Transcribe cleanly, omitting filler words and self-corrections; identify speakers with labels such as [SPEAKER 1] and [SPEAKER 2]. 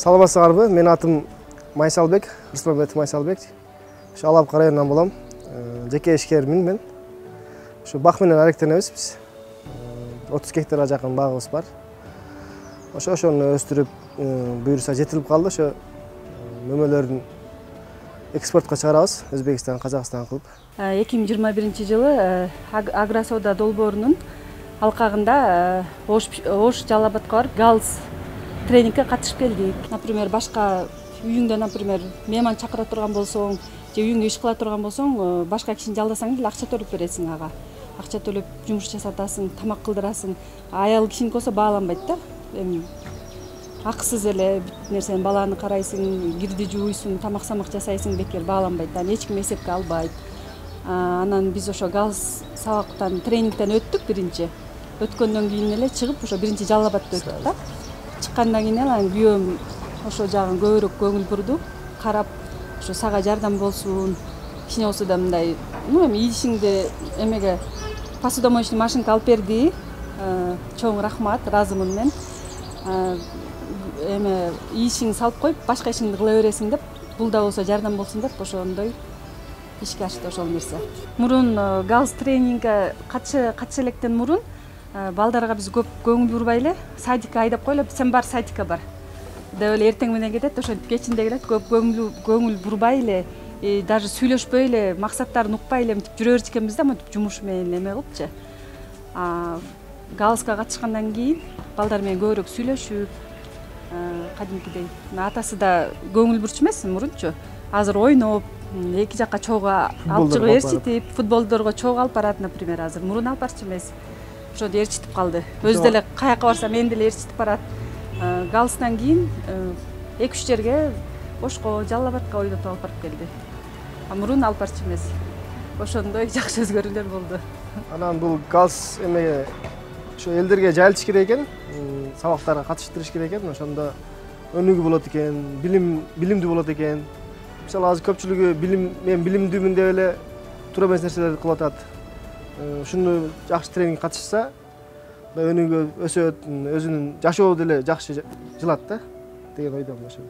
[SPEAKER 1] Саламатсыздарбы? Менин атым Майсалбек, Рыспамбетов Майсалбек. Ошо Алапкы районунан болом. Жеке ишкермин мен. Ошо бак менен аректенебиз биз. 30 гектарга жакын багыбыз бар. Ошону өстүрүп, буюрса жетилип калды. Ошо мөмөлөрдүн экспортко чыгарабыз, Өзбекстан, Казакстан кылып.
[SPEAKER 2] 2021-жылы Агросоода долбоорунун алкагында Ош Жалал Абадка барып галс тренингке катышып келдик. Например, башка үйүңдө, например, мейман чакыра турган болсоң, же үйүңдө иш кыла турган болсоң, башка кишини жалдасаң деле акча төлөп бересиң ага. Акча төлөп жумуш жасатасың, тамак кылдырасың. Аял кишиники болсо бааланбайт да. Эми акысыз эле бүт нерсени баланы карайсың, кирди жууйсуң, тамак-самак жасайсың, бекер бааланбайт. Аны эч ким эсепке албайт. Анан биз ошо галс сабактан, тренингден өттүк биринчи. Өткөндөн кийин эле чыгып, ошо биринчи Жалал Абадта өттүк да. Чыккандан кийин эле анан күйөөм ошо жагын көбүрөөк көңүл бурду. Карап, ошо сага жардам болсун. Кичине болсо да мындай, эми идишиңди эмеге посудомоечный машинка алып берди. Чоң рахмат, ыраазымын мен. Эме ишиңди салып коюп, башка ишиңди кыла бересиң деп, бул да болсо жардам болсун деп, ошондой ишке ашты ошол нерсе. Мурун галс тренингге катыша электен мурун балдарга биз көп көңүл бурбай эле, садикке айдап коелу, сен бар садикке бар деп эле эртең менен кетет, ошо кечинде келет, көп көңүл бурбай эле, даже сүйлөшпөй эле, максаттарын укпай эле мынтип жүрө берчү экенбиз да, мынтип жумуш менен эме кылыпчы. Галска катышкандан кийин балдар менен көбүрөөк сүйлөшүп, кадимкидей. Атасы да көңүл бурчу эмес мурунчу. Азыр ойноп, эки жакка чогуу алып чыгып ээрчитип, футболдорго чогуу алып барат, например, азыр. Мурун алып барчу эмес. Ошондо ээрчитип калды. Өзү деле каяка барса мен деле ээрчитип барат. Галстан кийин 2-3 жерге Ошко, Жалал Абадка ойнотуп алып барып келди. Мурун алып барчу эмес. Ошондой жакшы өзгөрүүлөр болду.
[SPEAKER 1] Анан бул галс эмеге ошо элдерге жайылтыш керек экен, сабактарга катыштырыш керек экен, ошондо өнүгүү болот экен, билимдүү болот экен. Мисалы азыр көпчүлүгү мен билимдүүмүн деп эле туура эмес нерселерди кылып атат. Ушуну жакшы тренингге катышса, өнүгүп өсөт, өзүнүн жашоо деле жакшы жылат да деген ойдомун ошо.